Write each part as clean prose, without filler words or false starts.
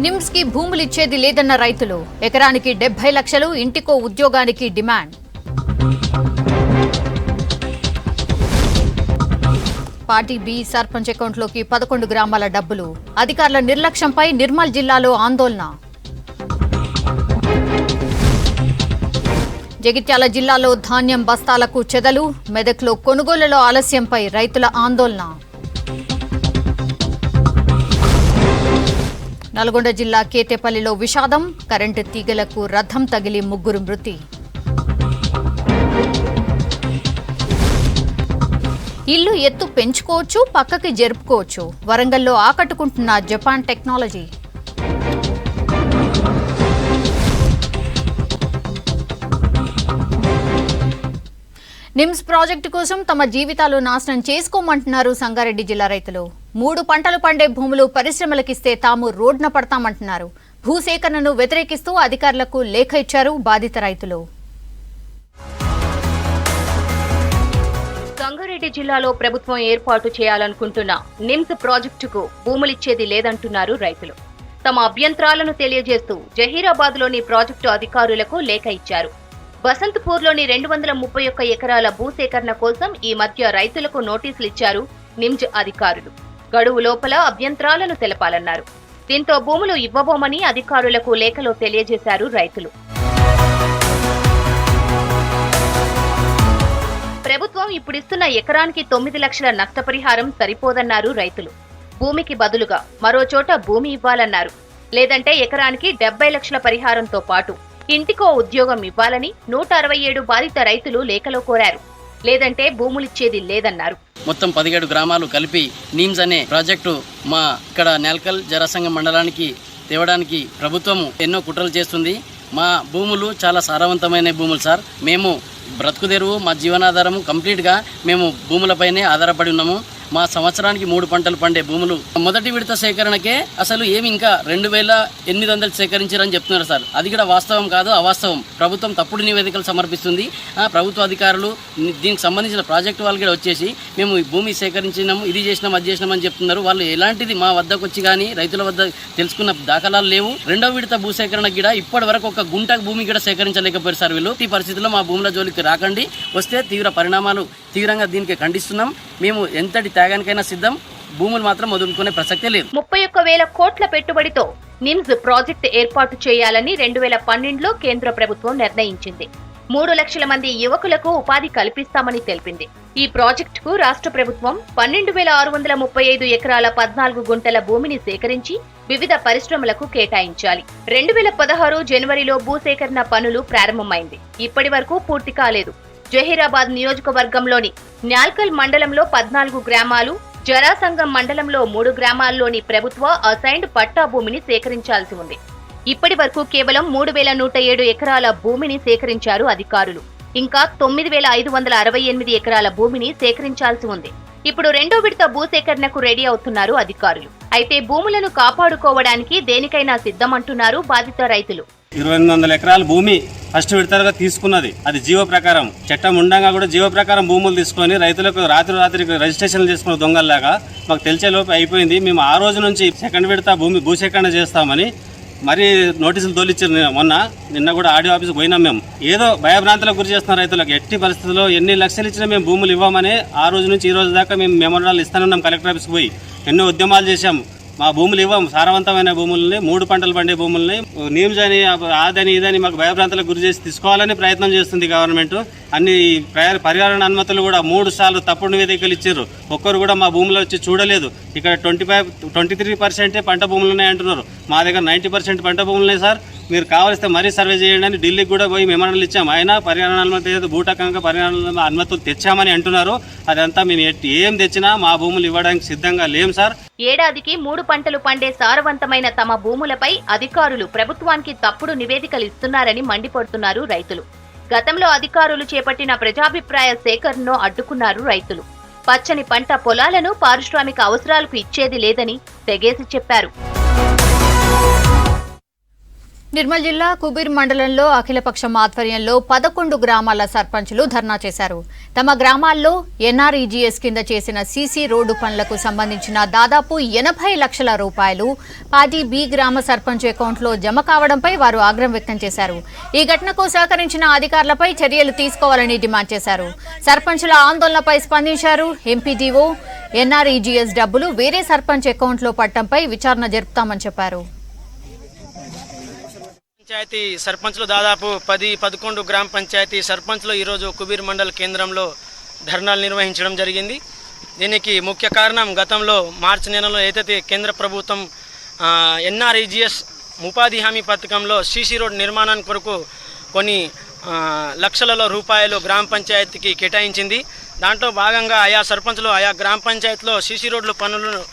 నిమ్స్ కి భూములిచ్చేది లేదన్న రైతులు, ఎకరానికి 70 లక్షలు, ఇంటికో ఉద్యోగానికి డిమాండ్. పార్టీ బి సర్పంచ్ అకౌంట్లోకి 11 గ్రామాల డబ్బులు, అధికారుల నిర్లక్ష్యంపై నిర్మల్ జిల్లాలో ఆందోళన. జగిత్యాల జిల్లాలో ధాన్యం బస్తాలకు చెదలు, మెదక్లో కొనుగోలులో ఆలస్యంపై రైతుల ఆందోళన. నల్గొండ జిల్లా కేతేపల్లిలో విషాదం, కరెంటు తీగలకు రథం తగిలి 3 మృతి. ఇల్లు ఎత్తు పెంచుకోవచ్చు, పక్కకి జరుపుకోవచ్చు, వరంగల్లో ఆకట్టుకుంటున్న జపాన్ టెక్నాలజీ. నిమ్స్ ప్రాజెక్టు కోసం తమ జీవితాలు నాశనం చేసుకోమంటున్నారు సంగారెడ్డి జిల్లా రైతులు. 3 పంటలు పండే భూములు పరిశ్రమలకిస్తే తాము రోడ్న పడతామంటున్నారు. భూసేకరణను వ్యతిరేకిస్తూ అధికారులకు లేఖ ఇచ్చారు బాధిత రైతులు. సంగారెడ్డి జిల్లాలో ప్రభుత్వం ఏర్పాటు చేయాలనుకుంటున్న నిమ్స్ ప్రాజెక్టుకు భూములిచ్చేది లేదంటున్నారు రైతులు. తమ అభ్యంతరాలను తెలియజేస్తూ జహీరాబాద్లోని ప్రాజెక్టు అధికారులకు లేఖ ఇచ్చారు. బసంత్పూర్లోని 231 ఎకరాల భూసేకరణ కోసం ఈ మధ్య రైతులకు నోటీసులు ఇచ్చారు నిమ్స్ అధికారులు. గడువు లోపల అభ్యంతరాలను తెలపాలన్నారు. దీంతో భూములు ఇవ్వబోమని అధికారులకు లేఖలో తెలియజేశారు రైతులు. ప్రభుత్వం ఇప్పుడిస్తున్న ఎకరానికి 9 లక్షల నష్టపరిహారం సరిపోదన్నారు రైతులు. భూమికి బదులుగా మరో చోట భూమి ఇవ్వాలన్నారు. లేదంటే ఎకరానికి 70 లక్షల పరిహారంతో పాటు ఇంటికో ఉద్యోగం ఇవ్వాలని 167 బాధిత రైతులు లేఖలో కోరారు. లేదంటే భూములిచ్చేది లేదన్నారు. మొత్తం 17 గ్రామాలు కలిపి నిమ్స్ అనే ప్రాజెక్టు మా ఇక్కడ నేల్కల్ జరాసంగం మండలానికి తేవడానికి ప్రభుత్వం ఎన్నో కుట్రలు చేస్తుంది. మా భూములు చాలా సారవంతమైన భూములు సార్. మేము బ్రతుకుదెరువు, మా జీవనాధారము కంప్లీట్గా మేము భూములపైనే ఆధారపడి ఉన్నాము. మా సంవత్సరానికి 3 పంటలు పండే భూములు మొదటి విడత సేకరణకే అసలు ఏమి ఇంకా 2800 సేకరించారని చెప్తున్నారు సార్. అది కూడా వాస్తవం కాదు, అవాస్తవం. ప్రభుత్వం తప్పుడు నివేదికలు సమర్పిస్తుంది. ప్రభుత్వ అధికారులు దీనికి సంబంధించిన ప్రాజెక్టు వాళ్ళు కూడా వచ్చేసి మేము ఈ భూమి సేకరించినాము, ఇది చేసినాం, అది చేసినామని చెప్తున్నారు. వాళ్ళు ఎలాంటిది మా వద్దకు వచ్చి కానీ రైతుల వద్ద తెలుసుకున్న దాఖలాలు లేవు. 2వ విడత భూసేకరణకు కూడా ఇప్పటి వరకు ఒక గుంట భూమి కూడా సేకరించలేకపోయారు సార్ వీళ్ళు. ఈ పరిస్థితుల్లో మా భూముల జోలికి రాకండి, వస్తే తీవ్ర పరిణామాలు తీవ్రంగా దీనికి ఖండిస్తున్నాం. మేము ఎంతటి త్యాగానికైనా సిద్ధం, భూములు మాత్రం వదులుకునే ప్రసక్తే లేదు. 31,000 కోట్ల పెట్టుబడితో నిమ్స్ ప్రాజెక్టు ఏర్పాటు చేయాలని 2012లో కేంద్ర ప్రభుత్వం నిర్ణయించింది. 3 లక్షల మంది యువకులకు ఉపాధి కల్పిస్తామని తెలిపింది. ఈ ప్రాజెక్టుకు రాష్ట్ర ప్రభుత్వం 12,635 ఎకరాల 14 గుంటల భూమిని సేకరించి వివిధ పరిశ్రమలకు కేటాయించాలి. 2016 జనవరిలో భూసేకరణ పనులు ప్రారంభమైంది. ఇప్పటి వరకు పూర్తి కాలేదు. జహీరాబాద్ నియోజకవర్గంలోని న్యాల్కల్ మండలంలో 14 గ్రామాలు, జరాసంగం మండలంలో 3 గ్రామాల్లోని ప్రభుత్వ అసైన్డ్ పట్టా భూమిని సేకరించాల్సి ఉంది. ఇప్పటి వరకు కేవలం 3,107 ఎకరాల భూమిని సేకరించారు అధికారులు. ఇంకా 9,568 ఎకరాల భూమిని సేకరించాల్సి ఉంది. ఇప్పుడు 2వ విడత భూసేకరణకు రెడీ అవుతున్నారు అధికారులు. అయితే భూములను కాపాడుకోవడానికి దేనికైనా సిద్ధమంటున్నారు బాధిత రైతులు. 2,800 ఎకరాల భూమి ఫస్ట్ విడతలుగా తీసుకున్నది. అది జీవో ప్రకారం, చట్టం ఉండగా కూడా జీవో ప్రకారం భూములు తీసుకొని రైతులకు రాత్రికి రిజిస్ట్రేషన్లు చేసుకున్న దొంగల్లాగా మాకు తెలిసే లోపు అయిపోయింది. మేము ఆ రోజు నుంచి 2వ విడత భూసేకరణ చేస్తామని మరి నోటీసులు తోలిచ్చారు. నిన్న కూడా ఆడియో ఆఫీస్కి పోయినాం. మేము ఏదో భయభ్రాంతులకు గురి చేస్తున్న రైతులకు ఎట్టి పరిస్థితుల్లో ఎన్ని లక్షలు ఇచ్చినా మేము భూములు ఇవ్వమని ఆ రోజు నుంచి ఈ రోజు దాకా మేము మెమోరాలు ఇస్తానున్నాం. కలెక్టర్ ఆఫీస్కి పోయి ఎన్నో ఉద్యమాలు చేశాం. మా భూములు ఇవ్వం, సారవంతమైన భూముల్ని, 3 పంటలు పండే భూముల్ని నిమ్స్ అని అదని ఇదని మాకు భయభ్రాంతులకు గురి చేసి తీసుకోవాలని ప్రయత్నం చేస్తుంది గవర్నమెంట్. అన్ని పర్యావరణ అనుమతులు కూడా 3 సార్లు తప్పుడు నివేదికలు ఇచ్చారు. ఒక్కరు కూడా మా భూములు వచ్చి చూడలేదు. ఇక్కడ 23% పంట భూములు ఉన్నాయంటున్నారు. మా దగ్గర 90% పంట భూములు ఉన్నాయి సార్. మీరు కావలిస్తే మరీ సర్వే చేయండి అని ఢిల్లీకి కూడా పోయి మెమోరాలు ఇచ్చాము. అయినా పర్యావరణ అనుమతి భూటకంగా పర్యావరణ అనుమతులు తెచ్చామని అంటున్నారు. అదంతా మేము ఏం తెచ్చినా మా భూములు ఇవ్వడానికి సిద్ధంగా లేం సార్. ఏడాదికి 3 పంటలు పండే సారవంతమైన తమ భూములపై అధికారులు ప్రభుత్వానికి తప్పుడు నివేదికలు ఇస్తున్నారని మండిపడుతున్నారు రైతులు. గతంలో అధికారులు చేపట్టిన ప్రజాభిప్రాయ సేకరణను అడ్డుకున్నారు రైతులు. పచ్చని పంట పొలాలను పారిశ్రామిక అవసరాలకు ఇచ్చేది లేదని తెగేసి చెప్పారు. నిర్మల్ జిల్లా కుబీర్ మండలంలో అఖిలపక్షం ఆధ్వర్యంలో 11 గ్రామాల సర్పంచులు ధర్నా చేశారు. తమ గ్రామాల్లో ఎన్ఆర్ఈజీఎస్ కింద చేసిన సీసీ రోడ్డు పనులకు సంబంధించిన దాదాపు 80 లక్షల రూపాయలు పార్టీ బి గ్రామ సర్పంచ్ అకౌంట్లో జమ కావడంపై వారు ఆగ్రహం వ్యక్తం చేశారు. ఈ ఘటనకు సహకరించిన అధికారులపై చర్యలు తీసుకోవాలని డిమాండ్ చేశారు. సర్పంచుల ఆందోళనపై స్పందించారు. ఎంపీడీఓ ఎన్ఆర్ఈజీఎస్ డబ్బులు వేరే సర్పంచ్ అకౌంట్లో పట్టడంపై విచారణ జరుపుతామని చెప్పారు. పంచాయతీ సర్పంచ్లు దాదాపు 10-11 గ్రామ పంచాయతీ సర్పంచ్లు ఈరోజు కుబీర్ మండల్ కేంద్రంలో ధర్నాలు నిర్వహించడం జరిగింది. దీనికి ముఖ్య కారణం గతంలో మార్చి నెలలో ఏదైతే కేంద్ర ప్రభుత్వం ఎన్ఆర్ఈజీఎస్ ఉపాధి హామీ పథకంలో సీసీ రోడ్ నిర్మాణానికి కొరకు కొన్ని లక్షల రూపాయలు గ్రామ పంచాయతీకి కేటాయించింది. దాంట్లో భాగంగా ఆయా సర్పంచ్లు ఆయా గ్రామ పంచాయతీలో సీసీ రోడ్లు పనులను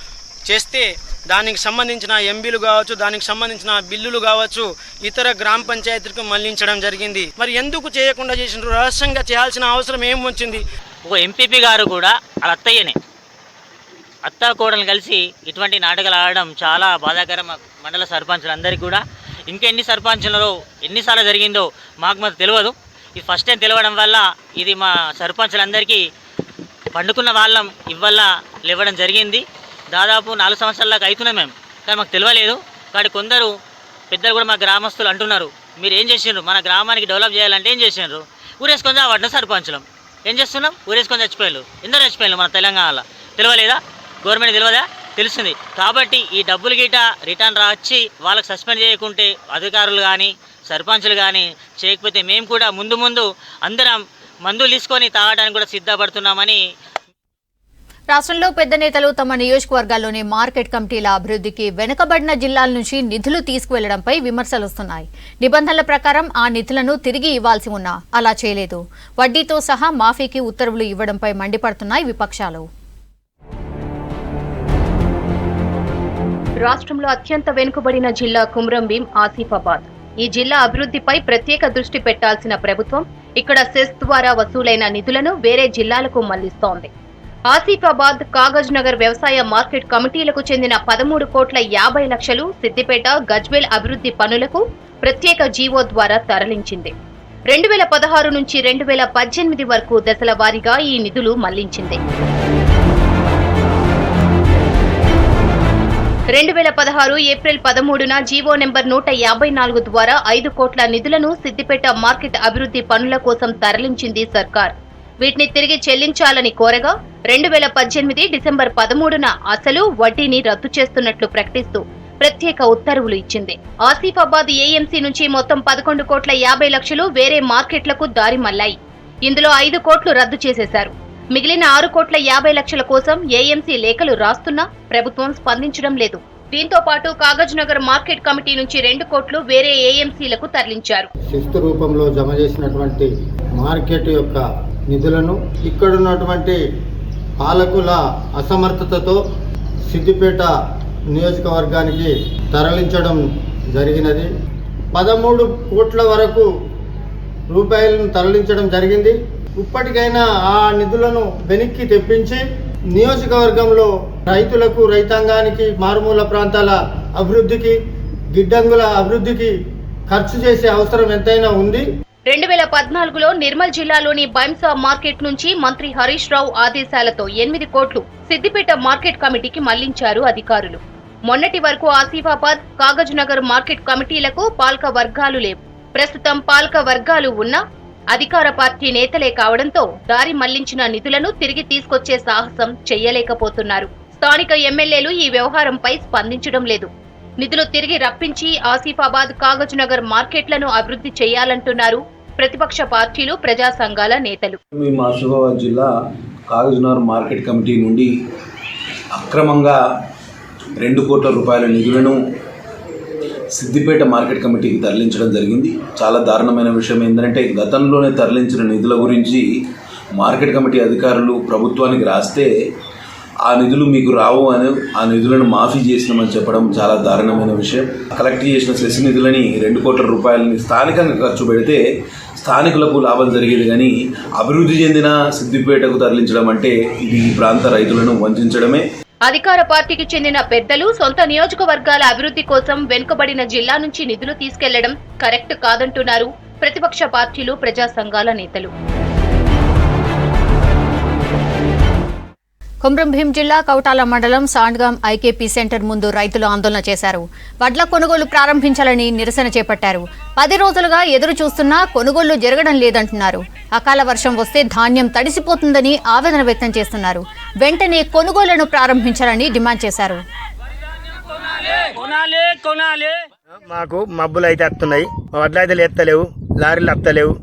చేస్తే దానికి సంబంధించిన ఎంబీలు కావచ్చు, దానికి సంబంధించిన బిల్లులు కావచ్చు ఇతర గ్రామ పంచాయతీలకు మళ్లించడం జరిగింది. మరి ఎందుకు చేయకుండా చేసినారు? రహస్యంగా చేయాల్సిన అవసరం ఏం వచ్చింది? ఒక ఎంపీపీ గారు కూడా వాళ్ళ అత్తయ్యనే అత్తా కోడలు కలిసి ఇటువంటి నాటకాలు ఆడడం చాలా బాధాకరం. మండల సర్పంచులందరికీ కూడా ఇంకా ఎన్ని సర్పంచులలో ఎన్నిసార్లు జరిగిందో మాకు తెలియదు. ఇది ఫస్ట్ టైం తెలియడం వల్ల ఇది మా సర్పంచులందరికీ పండుకున్న వాళ్ళం ఇవ్వల్ల లేవడం జరిగింది. దాదాపు 4 సంవత్సరాలకు అవుతున్నాం మేము, కానీ మాకు తెలియలేదు. కానీ కొందరు పెద్దలు కూడా మా గ్రామస్తులు అంటున్నారు, మీరు ఏం చేసినారు, మన గ్రామానికి డెవలప్ చేయాలంటే ఏం చేసినారు? ఊరేసుకొని వాటిని సర్పంచులం ఏం చేస్తున్నాం? ఊరేసుకొని చచ్చిపోయారు. ఎందరో చచ్చిపోయారు మన తెలంగాణలో. తెలియలేదా? గవర్నమెంట్ తెలియదా? తెలుస్తుంది. కాబట్టి ఈ డబ్బులు గీట రిటర్న్ రాచి వాళ్ళకి సస్పెండ్ చేయకుంటే అధికారులు కానీ సర్పంచులు కానీ చేయకపోతే మేము కూడా ముందు అందరం మందులు తీసుకొని తాగడానికి కూడా సిద్ధపడుతున్నామని. రాష్ట్రంలో పెద్ద నేతలు తమ నియోజకవర్గాల్లోని మార్కెట్ కమిటీల అభివృద్ధికి వెనుకబడిన జిల్లాల నుంచి నిధులు తీసుకువెళ్లడంపై విమర్శలు వస్తున్నాయి. నిబంధనల ప్రకారం ఆ నిధులను తిరిగి ఇవ్వాల్సి ఉన్నా అలా చేయలేదు. వడ్డీతో సహా మాఫీకి ఉత్తర్వులు ఇవ్వడంపై మండిపడుతున్నాయి విపక్షాలు. రాష్ట్రంలో అత్యంత వెనుకబడిన జిల్లా కుమ్రం భీం ఆసిఫాబాద్. ఈ జిల్లా అభివృద్ధిపై ప్రత్యేక దృష్టి పెట్టాల్సిన ప్రభుత్వం ఇక్కడ సెస్ ద్వారా వసూలైన నిధులను వేరే జిల్లాలకు మళ్లిస్తోంది. ఆసిఫాబాద్, కాగజ్ నగర్ వ్యవసాయ మార్కెట్ కమిటీలకు చెందిన 13,50,00,000 సిద్దిపేట, గజ్వేల్ అభివృద్ధి పనులకు ప్రత్యేక జీవో ద్వారా తరలించింది. 2016 నుంచి 2018 వరకు దశల వారీగా ఈ నిధులు మళ్లించింది. 2016 ఏప్రిల్ 13న జీవో నెంబర్ 154 ద్వారా 5 కోట్ల నిధులను సిద్దిపేట మార్కెట్ అభివృద్ధి పనుల కోసం తరలించింది సర్కార్. వీటిని తిరిగి చెల్లించాలని కోరగా 2018 డిసెంబర్ 13న అసలు వడ్డీని రద్దు చేస్తున్నట్లు ప్రకటిస్తూ ప్రత్యేక ఉత్తర్వులు ఇచ్చింది. ఆసిఫాబాద్ ఏఎంసీ నుంచి మొత్తం 11,50,00,000 వేరే మార్కెట్లకు దారి మళ్లాయి. ఇందులో 5 కోట్లు రద్దు చేసేశారు. మిగిలిన 6,50,00,000 కోసం ఏఎంసీ లేఖలు రాస్తున్నా ప్రభుత్వం స్పందించడం లేదు. దీంతో పాటు కాగజ్ నగర్ మార్కెట్ కమిటీ నుంచి 2 కోట్లు వేరే ఏఎంసీలకు తరలించారు. శిస్తు రూపంలో జమ చేసినటువంటి మార్కెట్ యొక్క నిధులను ఇక్కడున్నటువంటి పాలకుల అసమర్థతతో సిద్దిపేట నియోజకవర్గానికి తరలించడం జరిగినది. 13 కోట్ల వరకు రూపాయలను తరలించడం జరిగింది. ఇప్పటికైనా ఆ నిధులను వెనక్కి తెప్పించి నియోజకవర్గంలో రైతులకు, రైతాంగానికి, మారుమూల ప్రాంతాల అభివృద్ధికి, గిడ్డంగుల అభివృద్ధికి ఖర్చు చేసే అవసరం ఎంతైనా ఉంది. 2014లో నిర్మల్ జిల్లాలోని బైంసా మార్కెట్ నుంచి మంత్రి హరీష్ రావు ఆదేశాలతో 8 కోట్లు సిద్దిపేట మార్కెట్ కమిటీకి మళ్లించారు అధికారులు. మొన్నటి వరకు ఆసిఫాబాద్, కాగజ్ నగర్ మార్కెట్ కమిటీలకు పాలక వర్గాలు లేవు. ప్రస్తుతం పాలక వర్గాలు ఉన్నా అధికార పార్టీ నేతలే కావడంతో దారి మళ్లించిన నిధులను తిరిగి తీసుకొచ్చే సాహసం చెయ్యలేకపోతున్నారు. స్థానిక ఎమ్మెల్యేలు ఈ వ్యవహారంపై స్పందించడం లేదు. నిధులు తిరిగి రప్పించి ఆసిఫాబాద్, కాగజ్ నగర్ మార్కెట్లను అభివృద్ధి చేయాలంటున్నారు ప్రతిపక్ష పార్టీలు, ప్రజా సంఘాల నేతలు. మేము ఆసిఫాబాద్ జిల్లా కాగజ్ నగర్ మార్కెట్ కమిటీ నుండి అక్రమంగా 2 కోట్ల రూపాయల నిధులను సిద్దిపేట మార్కెట్ కమిటీకి తరలించడం జరిగింది. చాలా దారుణమైన విషయం ఏంటంటే గతంలోనే తరలించిన నిధుల గురించి మార్కెట్ కమిటీ అధికారులు ప్రభుత్వానికి రాస్తే ఆ నిధులు మీకు రావు అని ఆ నిధులను మాఫీ చేసినామని చెప్పడం చాలా దారుణమైన విషయం. కలెక్ట్ చేసిన సెస్ నిధులని 2 కోట్ల రూపాయలని స్థానికంగా ఖర్చు పెడితే స్థానికులకు లాభం జరిగేది, కానీ అభివృద్ధి చెందిన సిద్దిపేటకు తరలించడం అంటే ఇది ఈ ప్రాంత రైతులను వంచడమే. అధికార పార్టీకి చెందిన పెద్దలు సొంత నియోజకవర్గాల అభివృద్ధి కోసం వెనుకబడిన జిల్లా నుంచి నిధులు తీసుకెళ్లడం కరెక్ట్ కాదంటున్నారు ప్రతిపక్ష పార్టీలు, ప్రజా సంఘాల నేతలు. కొమ్రంభీం జిల్లా కౌటాల మండలం సాండ్గాం ఐకేపీ సెంటర్ ముందు రైతులు ఆందోళన చేశారు. వడ్ల కొనుగోలు ప్రారంభించాలని నిరసన చేపట్టారు. 10 రోజులుగా ఎదురు చూస్తున్నా కొనుగోళ్లు జరగడం లేదంటున్నారు. అకాల వర్షం వస్తే ధాన్యం తడిసిపోతుందని ఆవేదన వ్యక్తం చేస్తున్నారు. వెంటనే కొనుగోళ్లను ప్రారంభించాలని డిమాండ్ చేశారు. మాకు మబ్బులు అయితే వస్తున్నాయి, వడ్లు అయితే ఎత్తలేవు, లారీలు వస్తలేవు,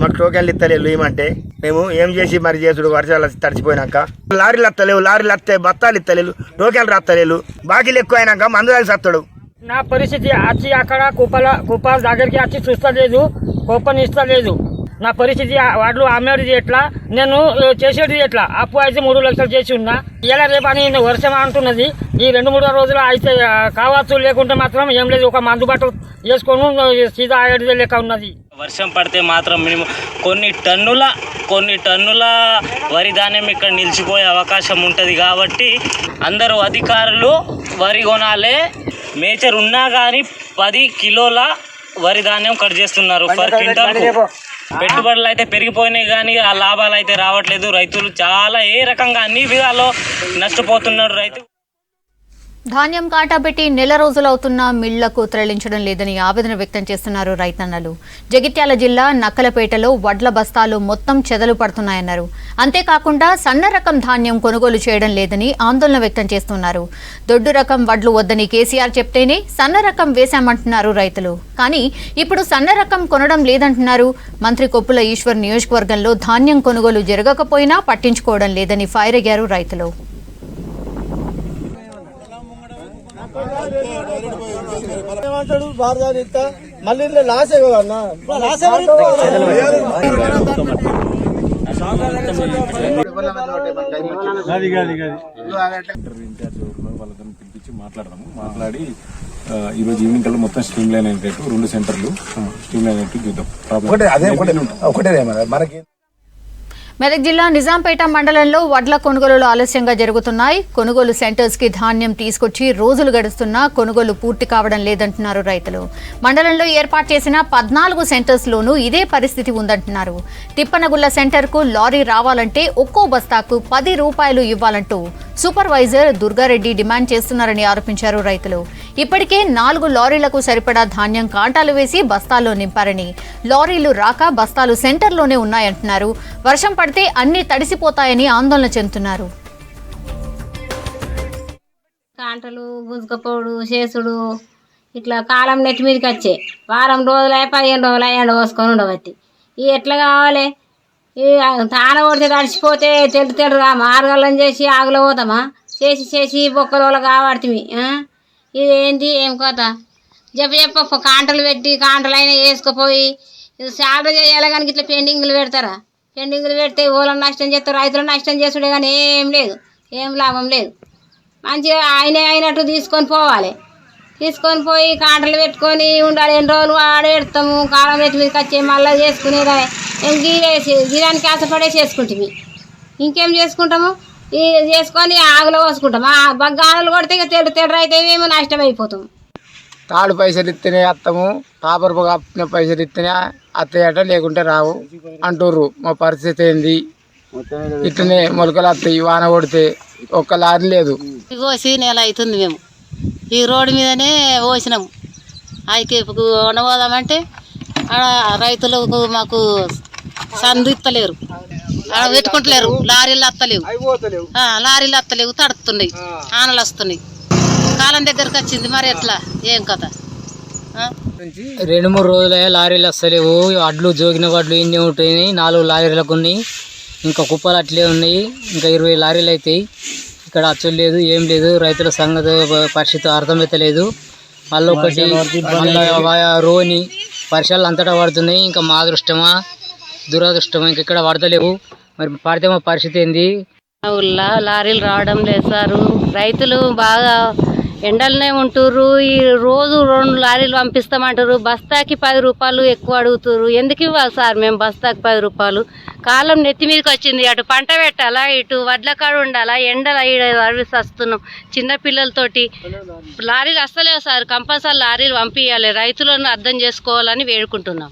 మాకు టోకెన్లు ఇస్తలేవు. ఏమంటే మేము ఏం చేసి మరి చేసుడు వర్షాలు తడిచిపోయినాక లారీలు వస్తలేవు, లారీలు వస్తే బత్తాలు ఇస్తలేవు, టోకెన్లు రాస్తలేవు, బాకీలు ఎక్కువ అయినాక మందు రాసి వస్తాడు. నా పరిస్థితి వచ్చి అక్కడ కుప్పల దగ్గరికి వచ్చి చూస్తలేదు, కూపన్ ఇస్తలేదు. నా పరిస్థితి వాటిలో అమ్మేది ఎట్లా, నేను చేసేది ఎట్లా? అప్పు అయితే 3 లక్షలు చేసి ఉన్నా. ఇలా రేపని వర్షం అంటున్నది, ఈ 2-3 రోజులు అయితే కావచ్చు, లేకుంటే మాత్రం ఏం లేదు. ఒక మందు బట్టలు వేసుకొని సీదా ఆగేది లెక్క ఉన్నది. వర్షం పడితే మాత్రం మినిమం కొన్ని టన్నుల వరి ధాన్యం ఇక్కడ నిలిచిపోయే అవకాశం ఉంటుంది. కాబట్టి అందరూ అధికారులు వరి కొనాలే, మేచర్ ఉన్నా కానీ 10 కిలోల వరి ధాన్యం కట్ చేస్తున్నారు పర్ క్వింటాల్. పెట్టుబడులు అయితే పెరిగిపోయినాయి కానీ ఆ లాభాలు అయితే రావట్లేదు. రైతులు చాలా ఏ రకంగా అన్ని విధాల్లో నష్టపోతున్నారు. రైతు ధాన్యం కాటాబెట్టి నెల రోజులవుతున్నా మిళ్లకు తరలించడం లేదని ఆవేదన వ్యక్తం చేస్తున్నారు రైతన్నలు. జగిత్యాల జిల్లా నక్కలపేటలో వడ్ల బస్తాలు మొత్తం చెదలు పడుతున్నాయన్నారు. అంతేకాకుండా సన్న రకం ధాన్యం కొనుగోలు చేయడం లేదని ఆందోళన వ్యక్తం చేస్తున్నారు. దొడ్డు రకం వడ్లు వద్దని కేసీఆర్ చెప్తేనే సన్న రకం వేశామంటున్నారు రైతులు. కానీ ఇప్పుడు సన్న రకం కొనడం లేదంటున్నారు. మంత్రి కొప్పుల ఈశ్వర్ నియోజకవర్గంలో ధాన్యం కొనుగోలు జరగకపోయినా పట్టించుకోవడం లేదని ఫైర్ అయ్యారు రైతులు. మాట్లాడి ఈరోజు ఈవినింగ్ కల్లా మొత్తం స్ట్రీమ్ లైన్ అయ్యేటట్టు 2 సెంటర్లు స్ట్రీమ్ లైన్ అయ్యేట్టు చూద్దాం. ఒకటే మనకి మెదక్ జిల్లా నిజాంపేట మండలంలో వడ్ల కొనుగోలులు ఆలస్యంగా జరుగుతున్నాయి. కొనుగోలు సెంటర్స్ కి ధాన్యం తీసుకొచ్చి రోజులు గడుస్తున్నా కొనుగోలు పూర్తి కావడం లేదంటున్నారు రైతులు. మండలంలో ఏర్పాటు చేసిన 14 సెంటర్స్ లోనూ ఇదే పరిస్థితి ఉందంటున్నారు. తిప్పనగుళ్ల సెంటర్ కు లారీ రావాలంటే ఒక్కో బస్తాకు 10 రూపాయలు ఇవ్వాలంటూ సూపర్వైజర్ దుర్గారెడ్డి డిమాండ్ చేస్తున్నారని ఆరోపించారు రైతులు. ఇప్పటికే 4 లారీలకు సరిపడా ధాన్యం కాంటాలు వేసి బస్తాల్లో నింపారని, లారీలు రాక బస్తాలు సెంటర్లోనే ఉన్నాయంటున్నారు. వర్షం పడితే అన్ని తడిసిపోతాయని ఆందోళన చెందుతున్నారు. కాంటలు గుంజుకపోడు చేసుడు ఇట్లా కాలం నెట్టి మీదకి వచ్చే వారం రోజులే 15 రోజులు ఎండ పోసుకొని ఉండబట్టి ఇవి ఎట్లా కావాలి? తాన కొడితే తడిచిపోతే తెల్లుగా మార్గాలను చేసి ఆగులో పోతామా? చేసి బొక్కలు కాబడుతుంది. ఇదేంటి ఏం కోత? చెప్ప కాంటలు పెట్టి కాంటలైనా వేసుకుపోయి సాల్వ చేయాలి కానీ ఇట్లా పెండింగ్లు పెడతారా? పెండింగ్లు పెడితే ఓళ్ళని నష్టం చేస్తారు, రైతులను నష్టం చేసుడే కానీ ఏం లేదు, ఏం లాభం లేదు. మంచిగా అయినట్టు తీసుకొని పోవాలి. తీసుకొని పోయి కాంటలు పెట్టుకొని ఉండాలి. 2 రోజులు ఆడేస్తాము, కాలం పెట్టి మీదకి వచ్చి మళ్ళీ చేసుకునేదా? ఏం గిరానికి ఆశపడే చేసుకుంటాము. ఇంకేం చేసుకుంటాము? చేసుకొని ఆగులో పోసుకుంటాము. బగ్గాలు కొడితే ఇక తెడ్డు అయితే మేము నష్టం అయిపోతాము. తాడు పైసలు ఇస్తేనే వస్తాము, తాపరు కప్పిన పైసలు ఇస్తేనే అత్తయ్యట, లేకుంటే రావు అంటుర్రు. మా పరిస్థితి ఏంది? ఇట్లనే మొలకలు వస్తాయి, వాన కొడితే ఒక్క లారీ లేదు. కోసి నెల అవుతుంది, మేము ఈ రోడ్డు మీదనే పోసినాము. ఐకేపుకు ఉండబోదామంటే రైతులకు మాకు సందు ఇస్తలేరు, పెట్టుకుంటలేరు. లారీలు వస్తలేవు, తడుతున్నాయి, ఆనలు వస్తున్నాయి. కాలం దగ్గరకు వచ్చింది, మరి ఎట్లా ఏం కథ? 2-3 రోజులే లారీలు వస్తలేవు. వడ్లు జోగిన వడ్లు ఇన్ని ఉంటాయి, 4 లారీలకు ఉన్నాయి. ఇంకా కుప్పలు అట్లే ఉన్నాయి. ఇంకా 20 లారీలు అవుతాయి. ఇక్కడ అచ్చలు లేదు, ఏం లేదు. రైతుల సంగతి పరిస్థితి అర్థమవుతలేదు. మళ్ళీ ఒకటి రోని వర్షాలు అంతటా పడుతున్నాయి. ఇంకా మా అదృష్టమా దురదృష్టమా? ఇంక ఇక్కడ పడతలేవు. మరి పడితే మా పరిస్థితి ఏంది? ఊళ్ళో లారీలు రావడం లేదు సారు. రైతులు బాగా ఎండలనే ఉంటుర్రు. ఈ రోజు 2 లారీలు పంపిస్తామంటారు. బస్తాకి 10 రూపాయలు ఎక్కువ అడుగుతుర్రు. ఎందుకు ఇవ్వాలి సార్ మేము బస్తాకి 10 రూపాయలు? కాలం నెత్తి మీదకి వచ్చింది. అటు పంట పెట్టాలా, ఇటు వడ్ల కాడ ఉండాలా, ఎండలు అడవిసి వస్తున్నాం చిన్న పిల్లలతోటి. లారీలు వస్తలేవు సార్, కంపల్సరీ లారీలు పంపించాలి. రైతులను అర్థం చేసుకోవాలని వేడుకుంటున్నాం.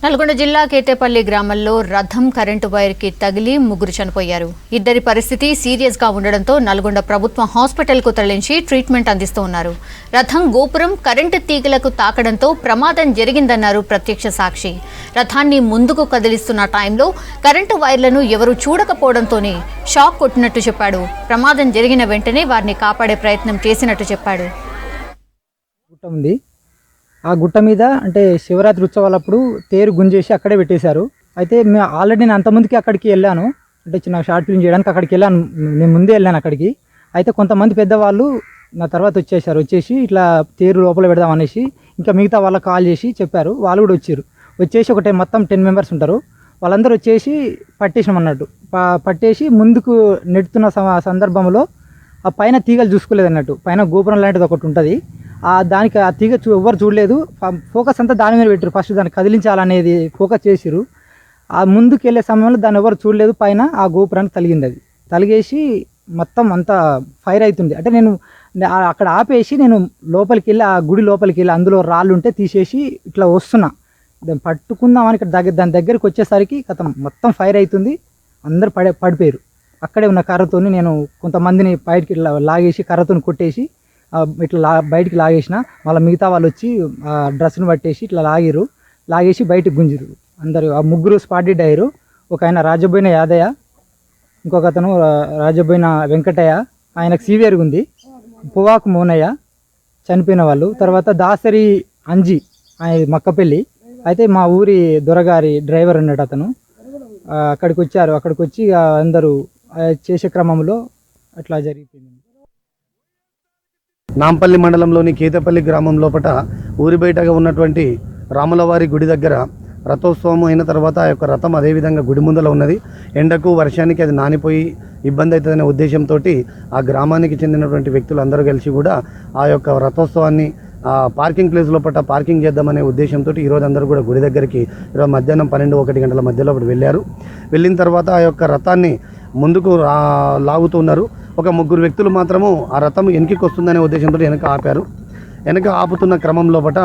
నల్గొండ జిల్లా కేతేపల్లి గ్రామంలో రథం కరెంటు వైర్కి తగిలి 3 చనిపోయారు. ఇద్దరి పరిస్థితి సీరియస్గా ఉండడంతో నల్గొండ ప్రభుత్వ హాస్పిటల్కు తరలించి ట్రీట్మెంట్ అందిస్తూ ఉన్నారు. రథం గోపురం కరెంటు తీగలకు తాకడంతో ప్రమాదం జరిగిందన్నారు ప్రత్యక్ష సాక్షి. రథాన్ని ముందుకు కదిలిస్తున్న టైంలో కరెంటు వైర్లను ఎవరూ చూడకపోవడంతోనే షాక్ కొట్టినట్టు చెప్పాడు. ప్రమాదం జరిగిన వెంటనే వారిని కాపాడే ప్రయత్నం చేసినట్టు చెప్పాడు. ఆ గుట్ట మీద అంటే శివరాత్రి ఉత్సవాలప్పుడు తేరు గుంజేసి అక్కడే పెట్టేశారు. అయితే మేము ఆల్రెడీ నేను అంతమందికి అక్కడికి వెళ్ళాను, అంటే చిన్న షార్ట్ ఫిల్మ్ చేయడానికి అక్కడికి వెళ్ళాను. నేను ముందే వెళ్ళాను అక్కడికి. అయితే కొంతమంది పెద్దవాళ్ళు నా తర్వాత వచ్చేసి ఇట్లా తేరు లోపల పెడదాం అనేసి ఇంకా మిగతా వాళ్ళకి కాల్ చేసి చెప్పారు. వాళ్ళు కూడా వచ్చేసి ఒకటే మొత్తం 10 మెంబర్స్ ఉంటారు. వాళ్ళందరూ వచ్చేసి పట్టేసినాం అన్నట్టు. పట్టేసి ముందుకు నెడుతున్న సందర్భంలో ఆ పైన తీగలు చూసుకోలేదు అన్నట్టు. పైన గోపురం లాంటిది ఒకటి ఉంటుంది. దానికి ఆ తీగ ఎవ్వరు చూడలేదు. ఫోకస్ అంతా దాని మీద పెట్టారు. ఫస్ట్ దాన్ని కదిలించాలనేది ఫోకస్ చేసిరు. ఆ ముందుకు వెళ్ళే సమయంలో దాన్ని ఎవరు చూడలేదు. పైన ఆ గోపురానికి తలిగింది. అది తలిగేసి మొత్తం అంతా ఫైర్ అవుతుంది. అంటే నేను అక్కడ ఆపేసి నేను లోపలికి వెళ్ళి ఆ గుడి లోపలికి వెళ్ళి అందులో రాళ్ళు ఉంటే తీసేసి ఇట్లా వస్తున్నా. దాన్ని పట్టుకుందామని ఇక్కడ దాని దగ్గరికి వచ్చేసరికి మొత్తం ఫైర్ అవుతుంది. అందరు పడిపోయారు. అక్కడే ఉన్న కర్రతో నేను కొంతమందిని బయటికి ఇట్లా లాగేసి కర్రతో కొట్టేసి ఇట్లా బయటికి లాగేసిన. మళ్ళీ మిగతా వాళ్ళు వచ్చి ఆ డ్రెస్ను పట్టేసి ఇట్లా లాగేసి బయటకు గుంజిరు. అందరు ఆ 3 స్పాట్ డెడ్ అయ్యారు. ఒక ఆయన రాజబోయిన యాదయ్య, ఇంకొక అతను రాజబోయిన వెంకటయ్య, ఆయనకు సీవియర్గా ఉంది. పువాకు మోనయ్య చనిపోయిన వాళ్ళు. తర్వాత దాసరి అంజి, ఆయన మక్కపల్లి. అయితే మా ఊరి దొరగారి డ్రైవర్ అన్నట్టు అతను అక్కడికి వచ్చారు. అక్కడికి వచ్చి అందరూ చేసే క్రమంలో అట్లా జరిగిపోయింది. నాంపల్లి మండలంలోని కేతపల్లి గ్రామం లోపల ఊరి బయటగా ఉన్నటువంటి రాములవారి గుడి దగ్గర రథోత్సవం అయిన తర్వాత ఆ యొక్క రథం అదేవిధంగా గుడి ముందర ఉన్నది. ఎండకు వర్షానికి అది నానిపోయి ఇబ్బంది అవుతుందనే ఉద్దేశంతో ఆ గ్రామానికి చెందినటువంటి వ్యక్తులు అందరూ కలిసి కూడా ఆ యొక్క రథోత్సవాన్ని పార్కింగ్ ప్లేస్ లోపల పార్కింగ్ చేద్దామనే ఉద్దేశంతో ఈరోజు అందరూ కూడా గుడి దగ్గరికి ఈరోజు మధ్యాహ్నం 12-1 గంటల మధ్యలో వెళ్ళారు. వెళ్ళిన తర్వాత ఆ యొక్క రథాన్ని ముందుకు లాగుతున్నారు. ఒక 3 వ్యక్తులు మాత్రము ఆ రథం వెనక్కి వస్తుందనే ఉద్దేశంతో వెనక ఆపారు. వెనక ఆపుతున్న క్రమం లోపల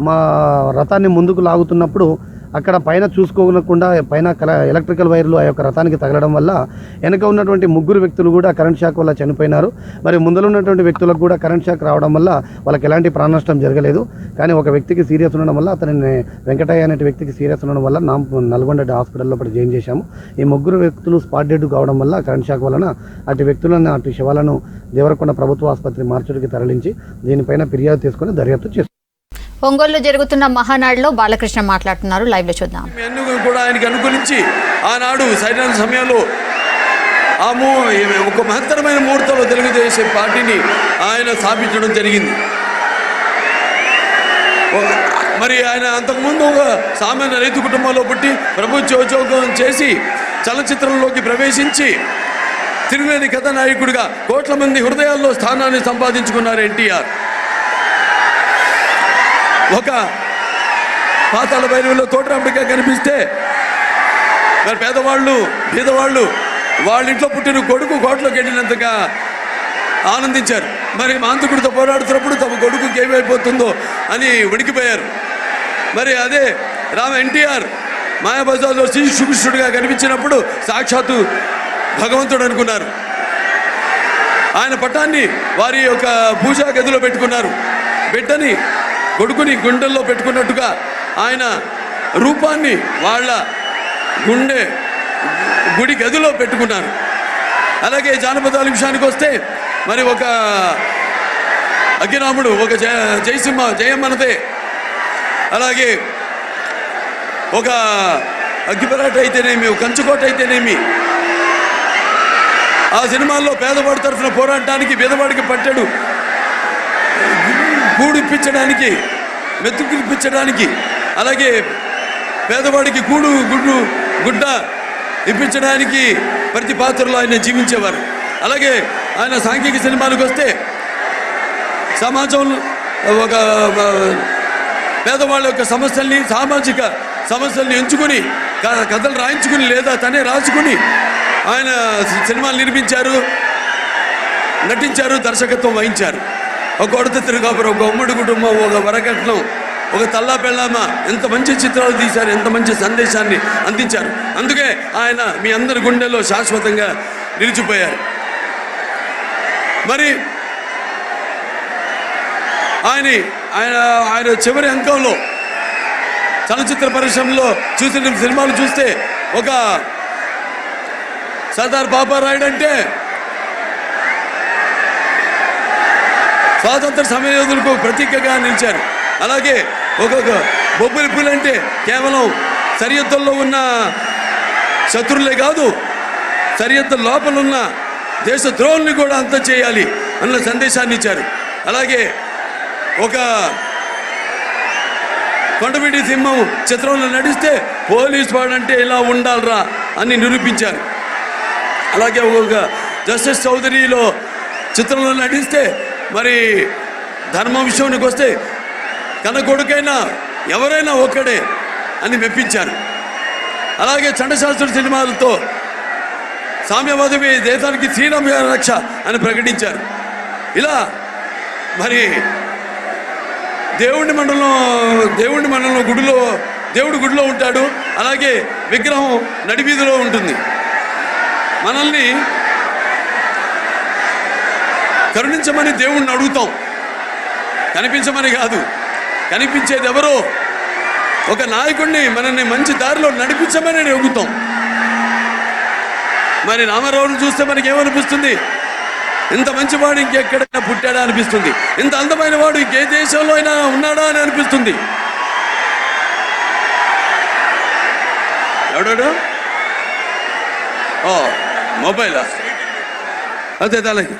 మా రథాన్ని ముందుకు లాగుతున్నప్పుడు అక్కడ పైన చూసుకోకుండా పైన ఎలక్ట్రికల్ వైర్లు ఆ యొక్క రథానికి తగలడం వల్ల వెనక ఉన్నటువంటి 3 వ్యక్తులు కూడా కరెంట్ షాక్ వల్ల చనిపోయినారు. మరి ముందులో ఉన్నటువంటి వ్యక్తులకు కూడా కరెంట్ షాక్ రావడం వల్ల వాళ్ళకి ఎలాంటి ప్రాణ నష్టం జరగలేదు. కానీ ఒక వ్యక్తికి సీరియస్ ఉండడం వల్ల అతని వెంకటయ్య అనే వ్యక్తికి సీరియస్ ఉండడం వల్ల నల్గొండ హాస్పిటల్లో చేంజ్ చేశాము. ఈ 3 వ్యక్తులు స్పాట్ డెడ్ కావడం వల్ల కరెంట్ షాక్ వలన అటు వ్యక్తులను అటు శవాలను దేవరకొండ ప్రభుత్వ ఆసుపత్రి మార్చుడికి తరలించి దీనిపైన ఫిర్యాదు తీసుకుని దర్యాప్తు చేస్తారు. ఒంగోలులో జరుగుతున్న మహానాడులో బాలకృష్ణ మాట్లాడుతున్నారు. లైవ్ లో చూద్దాం. కూడా ఆయనకి అనుకూలించి ఆనాడు సరైన సమయంలో ఒక మహత్తరమైన ముహూర్తంలో తెలుగుదేశం పార్టీని ఆయన స్థాపించడం జరిగింది. మరి ఆయన అంతకుముందు ఒక సామాన్య రైతు కుటుంబంలో పుట్టి ప్రభుత్వ ఉద్యోగం చేసి చలచిత్రంలోకి ప్రవేశించి తిరుగులేని కథానాయకుడిగా కోట్ల మంది హృదయాల్లో స్థానాన్ని సంపాదించుకున్నారు ఎన్టీఆర్. ఒక పాతాళ భైరవిలో తోటరాముడిగా కనిపిస్తే మరి పేదవాళ్ళు బీదవాళ్ళు వాళ్ళ ఇంట్లో పుట్టిన కొడుకు కోటలోకి వెళ్ళినంతగా ఆనందించారు. మరి మాంతకుడితో పోరాడుతున్నప్పుడు తమ కొడుకుకి ఏమైపోతుందో అని వణికిపోయారు. మరి అదే ఎన్టీఆర్ మాయాబజార్లో శ్రీకృష్ణుడిగా కనిపించినప్పుడు సాక్షాత్తు భగవంతుడు అనుకున్నారు. ఆయన పటాన్ని వారి యొక్క పూజా గదిలో పెట్టుకున్నారు. బిడ్డని కొడుకుని గుండెల్లో పెట్టుకున్నట్టుగా ఆయన రూపాన్ని వాళ్ళ గుడి గదిలో పెట్టుకున్నారు. అలాగే జానపదాల విషయానికి వస్తే మరి ఒక అగ్గిరాముడు, ఒక జయసింహ జయమ్మనదే, అలాగే ఒక అగ్గిపరాట అయితేనేమి, ఒక కంచుకోట అయితేనేమి, ఆ సినిమాల్లో పేదవాడి తరఫున పోరాటానికి పేదవాడికి పట్టాడు గూడు ఇప్పించడానికి, మెతుకు ఇప్పించడానికి, అలాగే పేదవాడికి గుడ్డ ఇప్పించడానికి ప్రతి పాత్రలో ఆయన జీవించేవారు. అలాగే ఆయన సాంఘిక సినిమాలకు వస్తే సమాజంలో ఒక పేదవాళ్ళ యొక్క సమస్యల్ని, సామాజిక సమస్యల్ని ఎంచుకుని కథలు రాయించుకుని లేదా తనే రాసుకుని ఆయన సినిమాలు నిర్మించారు, నటించారు, దర్శకత్వం వహించారు. ఒక కొడత తిరుగాపురం, ఒక ఉమ్మడి కుటుంబం, ఒక వరకట్నం, ఒక తల్లా పెళ్ళామ, ఎంత మంచి చిత్రాలు తీశారు, ఎంత మంచి సందేశాన్ని అందించారు. అందుకే ఆయన మీ అందరి గుండెల్లో శాశ్వతంగా నిలిచిపోయారు. మరి ఆయన చివరి అంకంలో చలచిత్ర పరిశ్రమలో చూసిన సినిమాలు చూస్తే ఒక సర్దార్ పాపారాయుడు అంటే స్వాతంత్ర సమరయోధులకు ప్రతీకగా నిలిచారు. అలాగే ఒక్కొక్క బొబ్బిలి పులి అంటే కేవలం సరిహద్దుల్లో ఉన్న శత్రువులే కాదు, సరిహద్దు లోపల ఉన్న దేశ ద్రోహుల్ని కూడా అంతం చేయాలి అన్న సందేశాన్ని ఇచ్చారు. అలాగే ఒక కొండవీటి సింహం చిత్రంలో నడిస్తే పోలీస్ వాడంటే ఇలా ఉండాలరా అని నిరూపించారు. అలాగే ఒక జస్టిస్ చౌదరిలో చిత్రంలో నడిస్తే మరి ధర్మం విషయానికి వస్తే కన్న కొడుకైనా ఎవరైనా ఒక్కడే అని మెప్పించారు. అలాగే చండశాస్త్రుడి సినిమాలతో సామ్యవాదమే దేశానికి శ్రీరామ రక్ష అని ప్రకటించారు. ఇలా మరి దేవుడి మండలంలో దేవుడి గుడిలో ఉంటాడు. అలాగే విగ్రహం నడివీధిలో ఉంటుంది. మనల్ని కరుణించమని దేవుణ్ణి అడుగుతాం, కనిపించమని కాదు. కనిపించేది ఎవరో ఒక నాయకుడిని మనల్ని మంచి దారిలో నడిపించమని అడుగుతాం. మరి రామారావుని చూస్తే మనకి ఏమనిపిస్తుంది? ఇంత మంచివాడు ఇంకెక్కడైనా పుట్టాడా అనిపిస్తుంది. ఇంత అందమైన వాడు ఇంకే దేశంలో అయినా ఉన్నాడా అని అనిపిస్తుంది. ఎవడాడు? మొబైలా? అదే తలకి.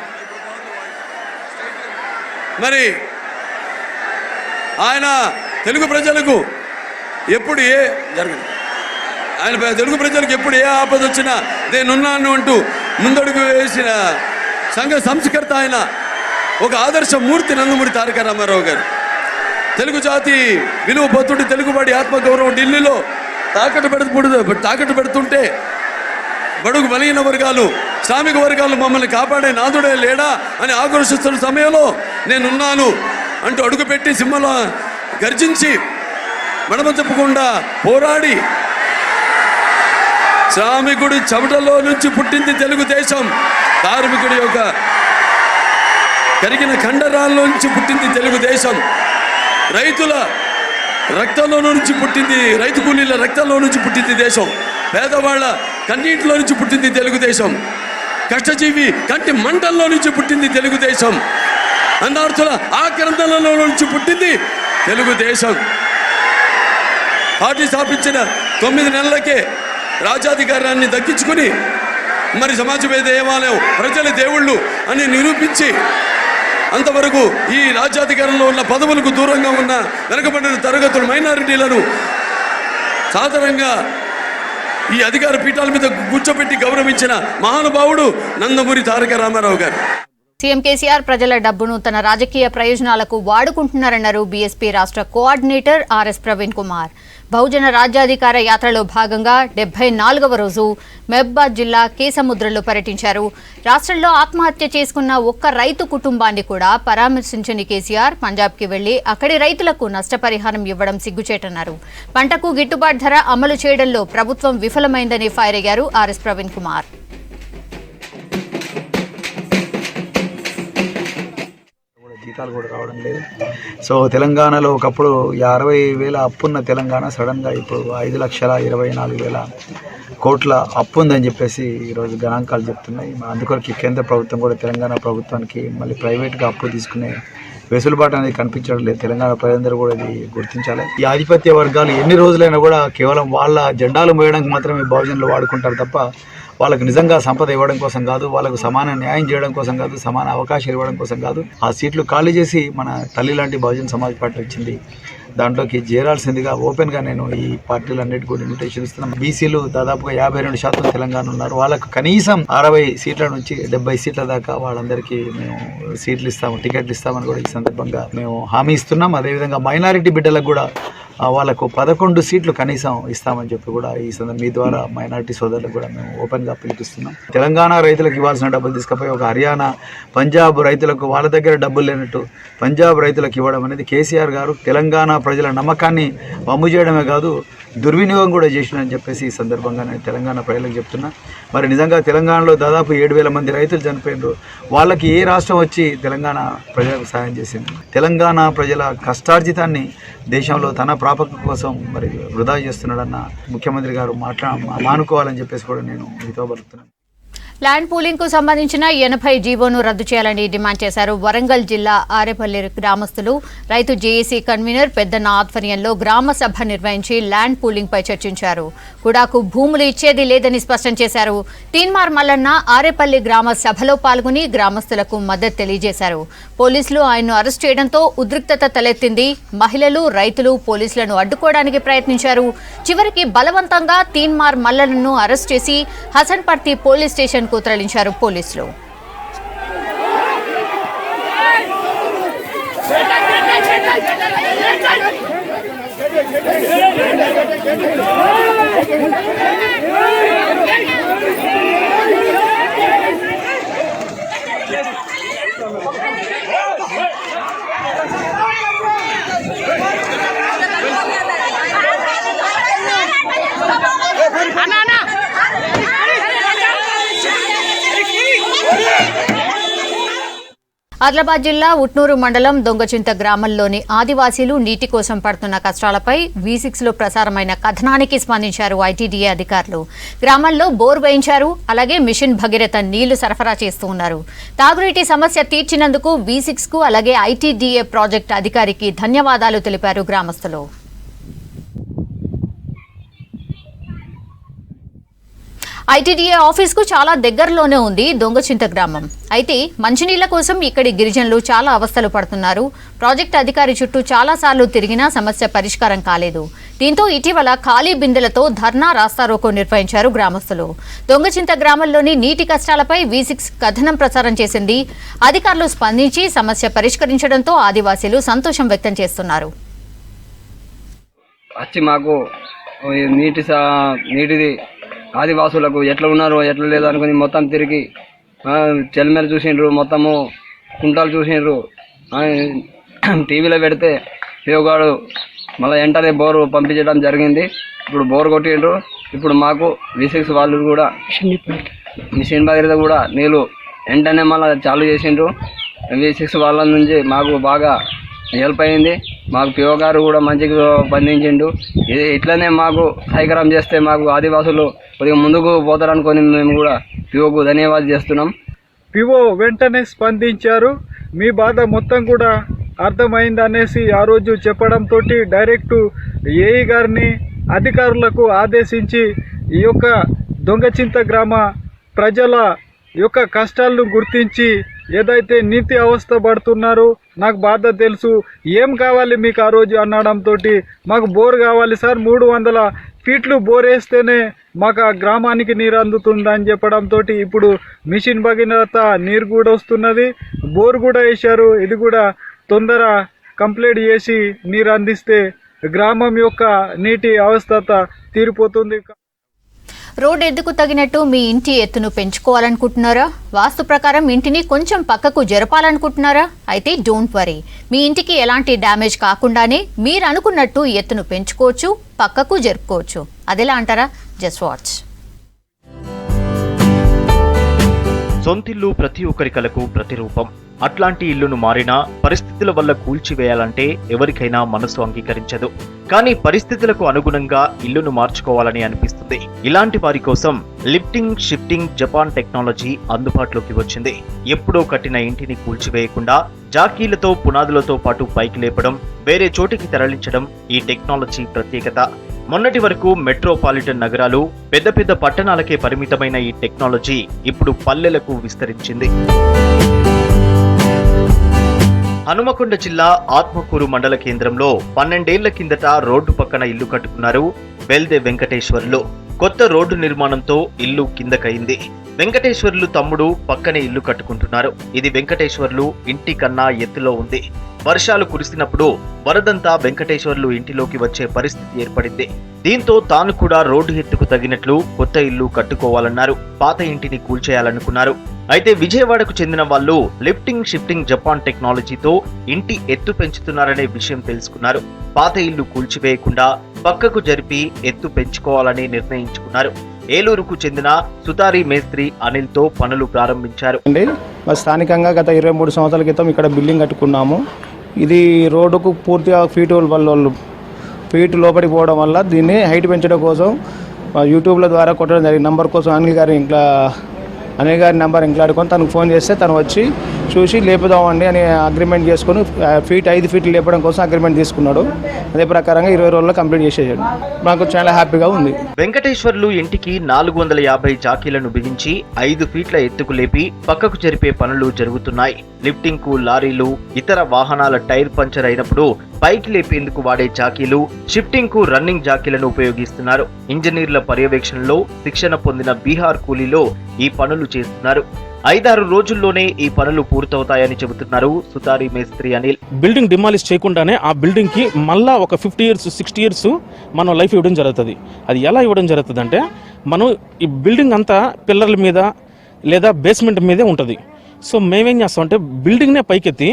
మరి ఆయన తెలుగు ప్రజలకు ఎప్పుడు తెలుగు ప్రజలకు ఎప్పుడు ఏ ఆపద వచ్చినా నేనున్నాను అంటూ ముందడుగు వేసిన సంఘ సంస్కర్త ఆయన. ఒక ఆదర్శ మూర్తి నందమూరి తారక రామారావు గారు. తెలుగు జాతి విలువ పొత్తుడి తెలుగువాడి ఆత్మగౌరవం ఢిల్లీలో తాకట్టు పెడుతుంటే బడుగు బలహీన వర్గాలు, శ్రామిక వర్గాలు మమ్మల్ని కాపాడే నాదుడే లేడా అని ఆక్రోశిస్తున్న సమయంలో నేనున్నాను అంటూ అడుగుపెట్టి సింహలో గర్జించి మడమ చెప్పకుండా పోరాడి శ్రామికుడి చెమటలో నుంచి పుట్టింది తెలుగుదేశం. కార్మికుడి యొక్క కరిగిన కండరాల్లో నుంచి పుట్టింది తెలుగుదేశం. రైతుల రక్తంలో నుంచి పుట్టింది, రైతు కూలీల రక్తంలో నుంచి పుట్టింది దేశం. పేదవాళ్ళ కన్నీటిలో నుంచి పుట్టింది తెలుగుదేశం. కష్టజీవి కంటి మంటల్లో నుంచి పుట్టింది తెలుగుదేశం. అన్నార్థుల ఆక్రందనలో నుంచి పుట్టింది తెలుగుదేశం. పార్టీ స్థాపించిన 9 నెలలకే రాజ్యాధికారాన్ని దక్కించుకుని మరి సమాజమే దేవాలయం, ప్రజల దేవుళ్ళు అని నిరూపించి అంతవరకు ఈ రాజ్యాధికారంలో ఉన్న పదవులకు దూరంగా ఉన్న వెనుకబడిన తరగతులు, మైనారిటీలను సాధారణంగా ఈ అధికార పీఠాల మీద కూర్చోబెట్టి గౌరవించిన మహానుభావుడు నందమూరి తారక రామారావు గారు. సీఎం కేసీఆర్ ప్రజల డబ్బును తన రాజకీయ ప్రయోజనాలకు వాడుకుంటున్నారన్నారు బీఎస్పీ రాష్ట్ర కోఆర్డినేటర్ ఆర్ఎస్ ప్రవీణ్ కుమార్. బహుజన రాజ్యాధికార యాత్రలో భాగంగా 74వ రోజు మహబూబాబాద్ జిల్లా కేసముద్రలో పర్యటించారు. రాష్ట్రంలో ఆత్మహత్య చేసుకున్న ఒక్క రైతు కుటుంబాన్ని కూడా పరామర్శించని కేసీఆర్ పంజాబ్కి వెళ్లి అక్కడి రైతులకు నష్టపరిహారం ఇవ్వడం సిగ్గుచేటన్నారు. పంటకు గిట్టుబాటు ధర అమలు చేయడంలో ప్రభుత్వం విఫలమైందని ఫైర్ అయ్యారు ఆర్ఎస్ ప్రవీణ్ కుమార్. జీతాలు కూడా రావడం లేదు. సో తెలంగాణలో ఒకప్పుడు 50,000 అప్పున్న తెలంగాణ సడన్గా ఇప్పుడు 5,24,000 కోట్ల అప్పు ఉందని చెప్పేసి ఈరోజు గణాంకాలు చెప్తున్నాయి. అందుకొరకు కేంద్ర ప్రభుత్వం కూడా తెలంగాణ ప్రభుత్వానికి మళ్ళీ ప్రైవేట్గా అప్పు తీసుకునే వెసులుబాటు అనేది కనిపించడం లేదు. తెలంగాణ ప్రజలందరూ కూడా ఇది గుర్తించాలి. ఈ ఆధిపత్య వర్గాలు ఎన్ని రోజులైనా కూడా కేవలం వాళ్ళ జెండాలు మోయడానికి మాత్రమే బహుజనులు వాడుకుంటారు తప్ప వాళ్ళకు నిజంగా సంపద ఇవ్వడం కోసం కాదు, వాళ్ళకు సమాన న్యాయం చేయడం కోసం కాదు, సమాన అవకాశాలు ఇవ్వడం కోసం కాదు. ఆ సీట్లు ఖాళీ చేసి మన తల్లి లాంటి బహుజన సమాజ్ పార్టీ వచ్చింది. దాంట్లోకి చేరాల్సిందిగా ఓపెన్గా నేను ఈ పార్టీలన్నిటి కూడా ఇన్విటేషన్ ఇస్తున్నాను. బీసీలు దాదాపుగా 52% తెలంగాణ ఉన్నారు. వాళ్ళకు కనీసం 60 సీట్ల నుంచి 70 సీట్ల దాకా వాళ్ళందరికీ మేము సీట్లు ఇస్తాము, టికెట్లు ఇస్తామని కూడా ఈ సందర్భంగా మేము హామీ ఇస్తున్నాం. అదేవిధంగా మైనారిటీ బిడ్డలకు కూడా వాళ్ళకు 11 సీట్లు కనీసం ఇస్తామని చెప్పి కూడా ఈ సందర్భం మీ ద్వారా మైనారిటీ సోదరులకు కూడా మేము ఓపెన్గా పిలిపిస్తున్నాం. తెలంగాణ రైతులకు ఇవ్వాల్సిన డబ్బులు తీసుకుపోయి ఒక హర్యానా, పంజాబ్ రైతులకు వాళ్ళ దగ్గర డబ్బులు లేనట్టు పంజాబ్ రైతులకు ఇవ్వడం అనేది కేసీఆర్ గారు తెలంగాణ ప్రజల నమ్మకాన్ని వమ్ము చేయడమే కాదు దుర్వినియోగం కూడా చేసినని చెప్పేసి ఈ సందర్భంగా నేను తెలంగాణ ప్రజలకు చెప్తున్నా. మరి నిజంగా తెలంగాణలో దాదాపు 7,000 మంది రైతులు చనిపోయినారు. వాళ్ళకి ఏ రాష్ట్రం వచ్చి తెలంగాణ ప్రజలకు సాయం చేసింది? తెలంగాణ ప్రజల కష్టార్జితాన్ని దేశంలో తన ప్రాపకం కోసం మరి వృధా చేస్తున్నాడన్న ముఖ్యమంత్రి గారు మానుకోవాలని చెప్పేసి కూడా నేను మీతో పలుకుతున్నాను. ల్యాండ్ పూలింగ్ కు సంబంధించిన 80 జీవోను రద్దు చేయాలని డిమాండ్ చేశారు వరంగల్ జిల్లా ఆరేపల్లి గ్రామస్తులు. రైతు జేఏసీ కన్వీనర్ పెద్దన్న ఆధ్వర్యంలో గ్రామ సభ నిర్వహించి ల్యాండ్ పూలింగ్ పై చర్చించారు. కుడాకు భూములు ఇచ్చేది లేదని స్పష్టం చేశారు. తీన్మార్ మల్లన్న ఆరేపల్లి గ్రామ సభలో పాల్గొని గ్రామస్తులకు మద్దతు తెలియజేశారు. పోలీసులు ఆయన్ను అరెస్ట్ చేయడంతో ఉద్రిక్తత తలెత్తింది. మహిళలు, రైతులు పోలీసులను అడ్డుకోవడానికి ప్రయత్నించారు. చివరికి బలవంతంగా తీన్మార్ మల్లన్నను అరెస్ట్ చేసి హసన్పర్తి పోలీస్ స్టేషన్ కు తరలించారు పోలీసులు. ఆదిలాబాద్ జిల్లా ఉట్నూరు మండలం దొంగచింత గ్రామంలోని ఆదివాసీలు నీటి కోసం పడుతున్న కష్టాలపై V6లో ప్రసారమైన కథనానికి స్పందించారు ఐటీడీఏ అధికారులు. గ్రామంలో బోర్ వేయించారు. అలాగే మిషన్ భగీరథ నీళ్లు సరఫరా చేస్తూ ఉన్నారు. తాగునీటి సమస్య తీర్చినందుకు V6కు అలాగే ఐటీడీఏ ప్రాజెక్టు అధికారికి ధన్యవాదాలు తెలిపారు గ్రామస్తులు. ఐటీడీఏ ఆఫీస్కు చాలా దగ్గరలోనే ఉంది దొంగచింత గ్రామం. అయితే మంచినీళ్ల కోసం ఇక్కడి గిరిజనులు చాలా అవస్థలు పడుతున్నారు. ప్రాజెక్టు అధికారి చుట్టూ చాలాసార్లు తిరిగినా సమస్య పరిష్కారం కాలేదు. దీంతో ఇటీవల ఖాళీ బిందెలతో ధర్నా రాస్తారోకో నిర్వహించారు గ్రామస్తులు. దొంగచింత గ్రామంలోని నీటి కష్టాలపై V6 కథనం ప్రసారం చేసింది. అధికారులు స్పందించి సమస్య పరిష్కరించడంతో ఆదివాసీలు సంతోషం వ్యక్తం చేస్తున్నారు. మాకు నీటిది ఆదివాసులకు ఎట్లా ఉన్నారు ఎట్లా లేదు అనుకుని మొత్తం తిరిగి చెల్మెలు చూసిండ్రు, మొత్తము కుంటాలు చూసిండ్రు. టీవీలో పెడితే పియోగాడు మళ్ళీ వెంటనే బోరు పంపించడం జరిగింది. ఇప్పుడు బోర్ కొట్టిండ్రు. ఇప్పుడు మాకు V6 వాళ్ళు కూడా మిషన్ భగీరథ కూడా నీళ్ళు వెంటనే మళ్ళీ చాలు చేసిండ్రు. V6 వాళ్ళ నుంచి మాకు బాగా హెల్ప్ అయింది. మాకు పిఓ గారు కూడా మంచిగా స్పందించిండు. ఇది ఇట్లనే మాకు సహకారం చేస్తే మాకు ఆదివాసులు కొద్దిగా ముందుకు పోతారనుకొని మేము కూడా పిఓకు ధన్యవాదాలు చేస్తున్నాం. పిఓ వెంటనే స్పందించారు. మీ బాధ మొత్తం కూడా అర్థమైంది అనేసి ఆ రోజు చెప్పడంతో డైరెక్ట్ ఏఈ గారిని అధికారులకు ఆదేశించి ఈ యొక్క దొంగచింత గ్రామ ప్రజల యొక్క కష్టాలను గుర్తించి ఏదైతే నీటి అవస్థ పడుతున్నారో నాకు బాధ తెలుసు, ఏం కావాలి మీకు ఆ రోజు అనడంతో మాకు బోర్ కావాలి సార్, 300 ఫీట్లు బోర్ వేస్తేనే మాకు ఆ గ్రామానికి నీరు అందుతుందని చెప్పడంతో ఇప్పుడు మిషన్ భగీరథ నీరు కూడా వస్తున్నది, బోర్ కూడా వేశారు. ఇది కూడా తొందర కంప్లీట్ చేసి నీరు అందిస్తే గ్రామం యొక్క నీటి అవస్థ తీరిపోతుంది. రోడ్ ఎద్దుకు తగినట్టు మీ ఇంటి ఎత్తును పెంచుకోవాలనుకుంటున్నారా? వాస్తు ప్రకారం ఇంటిని కొంచెం పక్కకు జరపాలనుకుంటున్నారా? అయితే డోంట్ వరీ, మీ ఇంటికి ఎలాంటి డ్యామేజ్ కాకుండానే మీరు అనుకున్నట్టు ఎత్తును పెంచుకోవచ్చు, పక్కకు జరుపుకోవచ్చు. అదెలా అంటారా? Just watch. సొంతిల్లు ప్రతి ఒక్కరి కలకు ప్రతిరూపం. అట్లాంటి ఇల్లును మారినా పరిస్థితుల వల్ల కూల్చివేయాలంటే ఎవరికైనా మనసు అంగీకరించదు. కానీ పరిస్థితులకు అనుగుణంగా ఇల్లును మార్చుకోవాలని అనిపిస్తుంది. ఇలాంటి వారి కోసం లిఫ్టింగ్ షిఫ్టింగ్ జపాన్ టెక్నాలజీ అందుబాటులోకి వచ్చింది. ఎప్పుడో కట్టిన ఇంటిని కూల్చివేయకుండా జాకీలతో పునాదులతో పాటు పైకి లేపడం, వేరే చోటికి తరలించడం ఈ టెక్నాలజీ ప్రత్యేకత. మొన్నటి వరకు మెట్రోపాలిటన్ నగరాలు, పెద్ద పెద్ద పట్టణాలకే పరిమితమైన ఈ టెక్నాలజీ ఇప్పుడు పల్లెలకు విస్తరించింది. హనుమకొండ జిల్లా ఆత్మకూరు మండల కేంద్రంలో 12 ఏళ్ల కిందట రోడ్డు పక్కన ఇల్లు కట్టుకున్నారు బెల్దే వెంకటేశ్వర్లు. కొత్త రోడ్డు నిర్మాణంతో ఇల్లు కిందకైంది. వెంకటేశ్వర్లు తమ్ముడు పక్కనే ఇల్లు కట్టుకుంటున్నారు. ఇది వెంకటేశ్వర్లు ఇంటి కన్నా ఎత్తులో ఉంది. వర్షాలు కురిసినప్పుడు వరదంతా వెంకటేశ్వర్లు ఇంటిలోకి వచ్చే పరిస్థితి ఏర్పడింది. దీంతో తాను కూడా రోడ్డు ఎత్తుకు తగినట్లు కొత్త ఇల్లు కట్టుకోవాలన్నారు. పాత ఇంటిని కూల్చేయాలనుకున్నారు. అయితే విజయవాడకు చెందిన వాళ్ళు లిఫ్టింగ్ షిఫ్టింగ్ జపాన్ టెక్నాలజీతో ఇంటి ఎత్తు పెంచుతున్నారనే విషయం తెలుసుకున్నారు. పాత ఇల్లు కూల్చివేయకుండా పక్కకు జరిపి ఎత్తు పెంచుకోవాలని నిర్ణయించుకున్నారు. ఏలూరుకు చెందిన సుతారీ మేస్త్రి అనిల్ తో పనులు ప్రారంభించారు. స్థానికంగా గత 23 సంవత్సరాల క్రితం ఇక్కడ బిల్డింగ్ కట్టుకున్నాము. ఇది రోడ్డుకు పూర్తిగా ఫీట్ లోపలికి పోవడం వల్ల దీన్ని హైట్ పెంచడం కోసం యూట్యూబ్ల ద్వారా కొట్టడం జరిగింది. నంబర్ కోసం అనిల్ గారి నెంబర్ ఇంట్లాడుకొని తనకు ఫోన్ చేస్తే తను వచ్చి చూసి లేపుదామండి అని అగ్రిమెంట్ చేసుకుని 5 ఫీట్లు లేపడం కోసం అగ్రిమెంట్ తీసుకున్నాడు. అదే ప్రకారంగా 20 రోజుల్లో కంప్లీట్ చేసేసాడు. మాకు చాలా హ్యాపీగా ఉంది. వెంకటేశ్వర్లు ఇంటికి 450 జాకీలను బిగించి 5 ఫీట్ల ఎత్తుకు లేపి పక్కకు జరిపే పనులు జరుగుతున్నాయి. లిఫ్టింగ్ కు లారీలు, ఇతర వాహనాల టైర్ పంచర్ అయినప్పుడు పైకి లేపేందుకు వాడే జాకీలు, షిఫ్టింగ్ కు రన్నింగ్ జాకీలను ఉపయోగిస్తున్నారు. ఇంజనీర్ల పర్యవేక్షణలో శిక్షణ పొందిన బీహార్ కూలీలో ఈ పనులు చేస్తున్నారు. 5-6 రోజుల్లోనే ఈ పనులు పూర్తవుతాయని చెబుతున్నారు సుతారీ మేస్త్రి అనిల్. బిల్డింగ్ డిమాలిష్ చేయకుండానే ఆ బిల్డింగ్ కి మళ్ళా ఒక 50 ఇయర్స్ 60 ఇయర్స్ మనం లైఫ్ ఇవ్వడం జరుగుతుంది. అది ఎలా ఇవ్వడం జరుగుతుంది అంటే మనం ఈ బిల్డింగ్ అంతా పిల్లర్ల మీద లేదా బేస్మెంట్ మీదే ఉంటుంది. సో మేమేం చేస్తామంటే బిల్డింగ్నే పైకెత్తి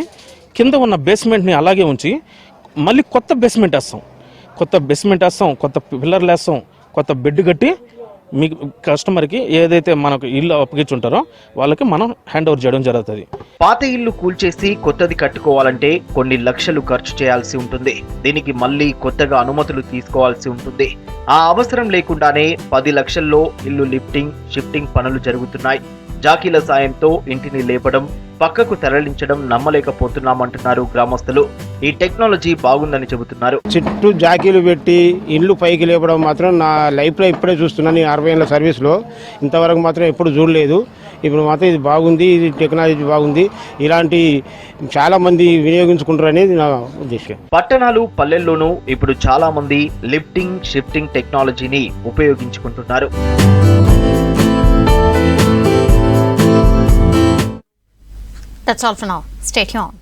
కింద ఉన్న బేస్మెంట్ని అలాగే ఉంచి మళ్ళీ కొత్త బేస్మెంట్ వేస్తాం, కొత్త పిల్లర్లు వేస్తాం, కొత్త బెడ్ కట్టి మీ కస్టమర్కి ఏదైతే మనకు ఇల్లు అప్పగించుంటారో వాళ్ళకి మనం హ్యాండ్ ఓవర్ చేయడం జరుగుతుంది. పాత ఇల్లు కూల్చేసి కొత్తది కట్టుకోవాలంటే కొన్ని లక్షలు ఖర్చు చేయాల్సి ఉంటుంది. దీనికి మళ్ళీ కొత్తగా అనుమతులు తీసుకోవాల్సి ఉంటుంది. ఆ అవసరం లేకుండానే 10 లక్షల్లో ఇల్లు లిఫ్టింగ్ షిఫ్టింగ్ పనులు జరుగుతున్నాయి. జాకీల సాయంతో ఇంటిని లేపడం, పక్కకు తరలించడం నమ్మలేకపోతున్నామంటున్నారు గ్రామస్తులు. ఈ టెక్నాలజీ బాగుందని చెబుతున్నారు. చుట్టూ జాకీలు పెట్టి ఇల్లు పైకి లేపడం మాత్రం నా లైఫ్లో ఇప్పుడే చూస్తున్నాను. 60 ఏళ్ళ సర్వీస్లో ఇంతవరకు మాత్రం ఎప్పుడు చూడలేదు. ఇప్పుడు మాత్రం ఇది బాగుంది, ఇది టెక్నాలజీ బాగుంది. ఇలాంటి చాలా మంది వినియోగించుకుంటారనేది నా ఉద్దేశం. పట్టణాలు పల్లెల్లోనూ ఇప్పుడు చాలా మంది లిఫ్టింగ్ షిఫ్టింగ్ టెక్నాలజీని ఉపయోగించుకుంటున్నారు. That's all for now. Stay tuned.